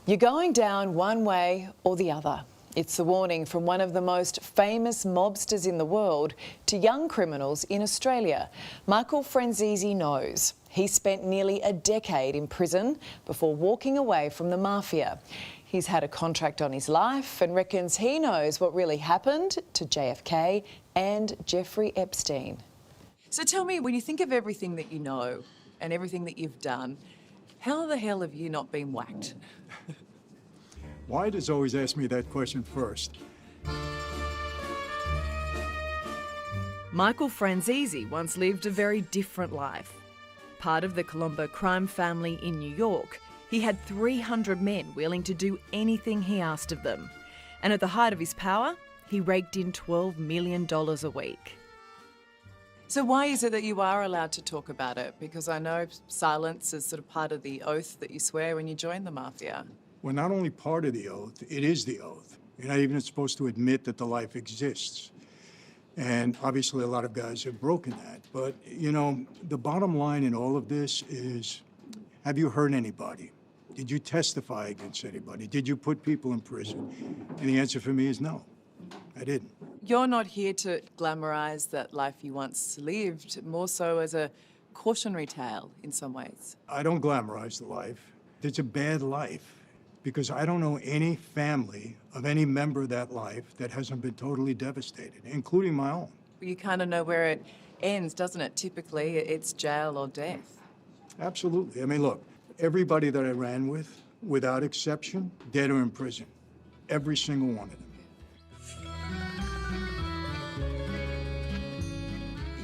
You're going down one way or the other. It's the warning from one of the most famous mobsters in the world to young criminals in Australia. Michael Franzese knows. He spent nearly a decade in prison before walking away from the mafia. He's had a contract on his life and reckons he knows what really happened to JFK and Jeffrey Epstein. So tell me, when you think of everything that you know and everything that you've done, how the hell have you not been whacked? Why does always ask me that question first? Michael Franzese once lived a very different life. Part of the Colombo crime family in New York, he had 300 men willing to do anything he asked of them. And at the height of his power, he raked in $12 million a week. So why is it that you are allowed to talk about it? Because I know silence is sort of part of the oath that you swear when you join the mafia. Well, not only part of the oath, it is the oath. You're not even supposed to admit that the life exists. And obviously a lot of guys have broken that. But, you know, the bottom line in all of this is, have you hurt anybody? Did you testify against anybody? Did you put people in prison? And the answer for me is no, I didn't. You're not here to glamorise that life you once lived, more so as a cautionary tale in some ways. I don't glamorize the life. It's a bad life because I don't know any family of any member of that life that hasn't been totally devastated, including my own. You kind of know where it ends, doesn't it? Typically, it's jail or death. Absolutely. I mean, look, everybody that I ran with, without exception, dead or in prison. Every single one of them.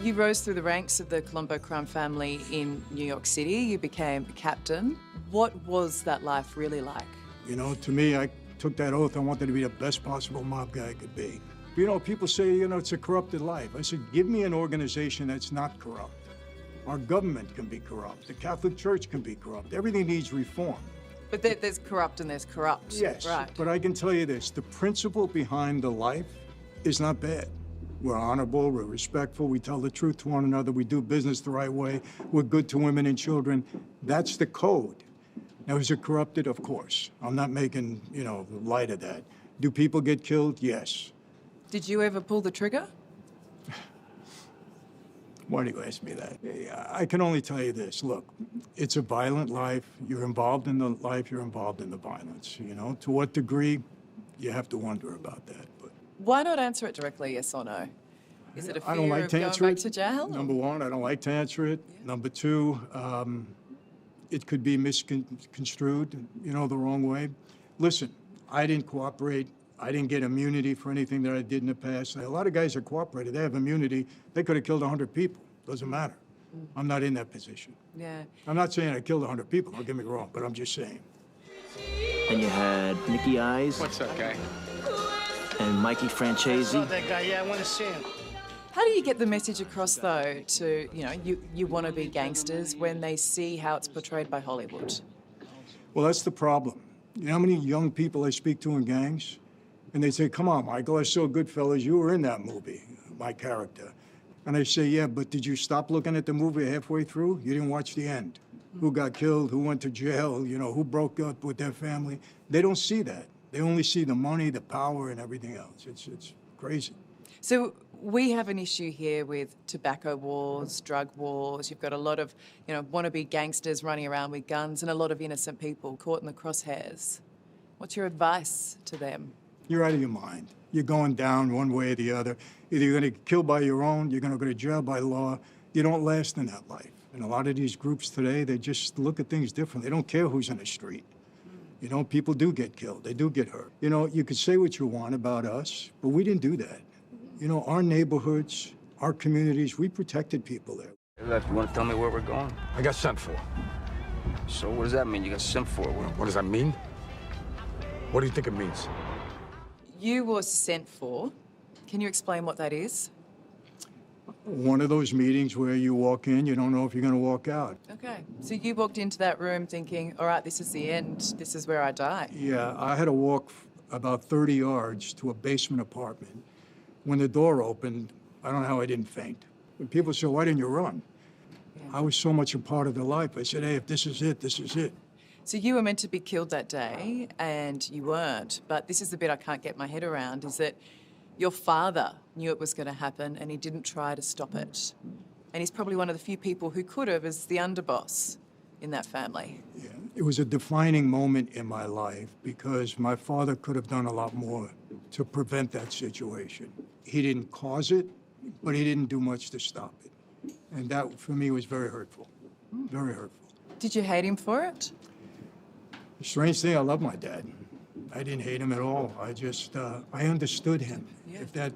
You rose through the ranks of the Colombo crime family in New York City. You became a captain. What was that life really like? You know, to me, I took that oath. I wanted to be the best possible mob guy I could be. You know, people say, you know, it's a corrupted life. I said, give me an organization that's not corrupt. Our government can be corrupt. The Catholic Church can be corrupt. Everything needs reform. But there's corrupt and there's corrupt. Yes, right. But I can tell you this, the principle behind the life is not bad. We're honorable, we're respectful, we tell the truth to one another, we do business the right way, we're good to women and children. That's the code. Now, is it corrupted? Of course. I'm not making, you know, light of that. Do people get killed? Yes. Did you ever pull the trigger? Why do you ask me that? I can only tell you this. Look, it's a violent life. You're involved in the life, you're involved in the violence. You know, to what degree, you have to wonder about that. But why not answer it directly, yes or no? Is it a fear I don't like of to going answer back it. to jail? Number one, I don't like to answer it. Yeah. Number two, it could be misconstrued, you know, the wrong way. Listen, I didn't cooperate. I didn't get immunity for anything that I did in the past. A lot of guys that cooperated, they have immunity. They could have killed 100 people. Doesn't matter. I'm not in that position. Yeah. I'm not saying I killed 100 people, don't get me wrong, but I'm just saying. And you had Nicky Eyes. What's up, guy? And Mikey Franzese. I saw that guy, yeah, I want to see him. How do you get the message across, though, to, you know, you want to be gangsters when they see how it's portrayed by Hollywood? Well, that's the problem. You know how many young people I speak to in gangs? And they say, come on, Michael, I saw Goodfellas. You were in that movie, my character. And I say, yeah, but did you stop looking at the movie halfway through? You didn't watch the end. Who got killed, who went to jail, you know, who broke up with their family. They don't see that. They only see the money, the power, and everything else. It's crazy. So we have an issue here with tobacco wars, drug wars. You've got a lot of, you know, wannabe gangsters running around with guns and a lot of innocent people caught in the crosshairs. What's your advice to them? You're out of your mind. You're going down one way or the other. Either you're going to get killed by your own, you're going to go to jail by law. You don't last in that life. And a lot of these groups today, they just look at things differently. They don't care who's in the street. You know, people do get killed. They do get hurt. You know, you could say what you want about us, but we didn't do that. You know, our neighborhoods, our communities, we protected people there. You want to tell me where we're going? I got sent for. So what does that mean, you got sent for? What does that mean? What do you think it means? You were sent for. Can you explain what that is? One of those meetings where you walk in, you don't know if you're going to walk out. Okay. So you walked into that room thinking, all right, this is the end. This is where I die. Yeah, I had to walk about 30 yards to a basement apartment. When the door opened, I don't know how I didn't faint. When people say, why didn't you run? Yeah. I was so much a part of their life. I said, hey, if this is it, this is it. So you were meant to be killed that day and you weren't, but this is the bit I can't get my head around, is that your father knew it was going to happen and he didn't try to stop it. And he's probably one of the few people who could have as the underboss in that family. Yeah, it was a defining moment in my life because my father could have done a lot more to prevent that situation. He didn't cause it, but he didn't do much to stop it. And that, for me, was very hurtful, very hurtful. Did you hate him for it? The strange thing, I love my dad. I didn't hate him at all. I just, I understood him. Yeah.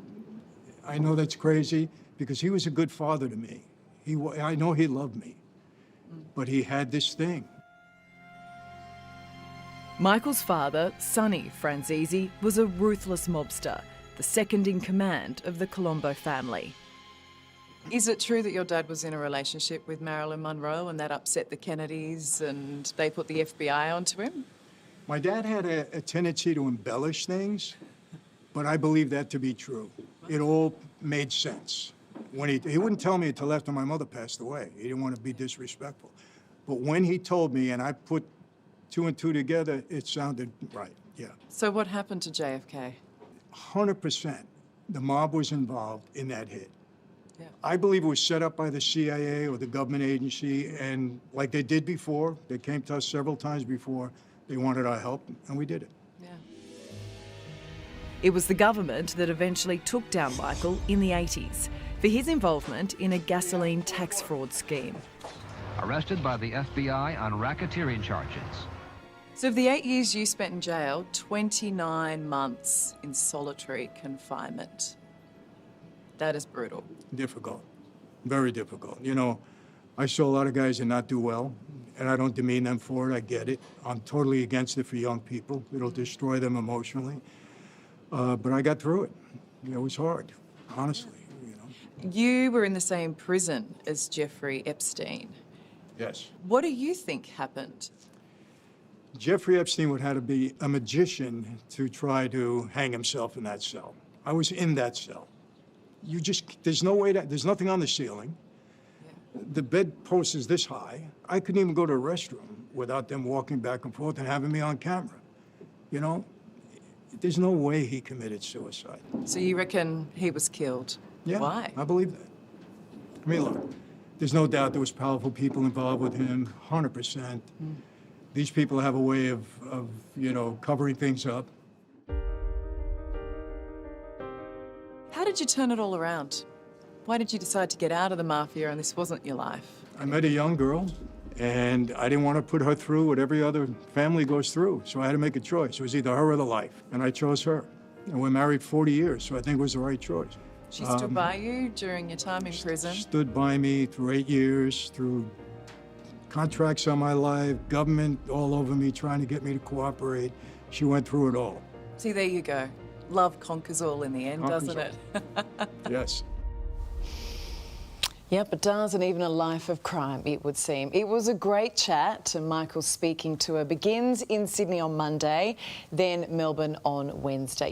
I know that's crazy because he was a good father to me. I know he loved me, but he had this thing. Michael's father, Sonny Franzese, was a ruthless mobster, the second in command of the Colombo family. Is it true that your dad was in a relationship with Marilyn Monroe and that upset the Kennedys and they put the FBI onto him? My dad had a tendency to embellish things, but I believe that to be true. It all made sense. When he wouldn't tell me until after my mother passed away. He didn't want to be disrespectful. But when he told me and I put two and two together, it sounded right, yeah. So what happened to JFK? 100% the mob was involved in that hit. Yeah. I believe it was set up by the CIA or the government agency, and like they did before, they came to us several times before, they wanted our help, and we did it. Yeah. It was the government that eventually took down Michael in the 80s for his involvement in a gasoline tax fraud scheme. Arrested by the FBI on racketeering charges. So of the 8 years you spent in jail, 29 months in solitary confinement. That is brutal. Difficult, very difficult. You know, I saw a lot of guys that not do well, and I don't demean them for it, I get it. I'm totally against it for young people. It'll destroy them emotionally. But I got through it. It was hard, honestly, you know. You were in the same prison as Jeffrey Epstein. Yes. What do you think happened? Jeffrey Epstein would have to be a magician to try to hang himself in that cell. I was in that cell. There's no way there's nothing on the ceiling. Yeah. The bedpost is this high. I couldn't even go to a restroom without them walking back and forth and having me on camera. You know, there's no way he committed suicide. So you reckon he was killed? Yeah, Why? I believe that. I mean, look, there's no doubt there was powerful people involved with him, 100%. These people have a way of, you know, covering things up. How did you turn it all around? Why did you decide to get out of the mafia and this wasn't your life? I met a young girl, and I didn't want to put her through what every other family goes through, so I had to make a choice. It was either her or the life, and I chose her. And we're married 40 years, so I think it was the right choice. She stood by you during your time in prison? Stood by me through 8 years, through contracts on my life, government all over me trying to get me to cooperate. She went through it all. See, there you go. Love conquers all in the end, doesn't it? Yes. Yep, it does, and even a life of crime, it would seem. It was a great chat. Michael Speaking to Her begins in Sydney on Monday, then Melbourne on Wednesday.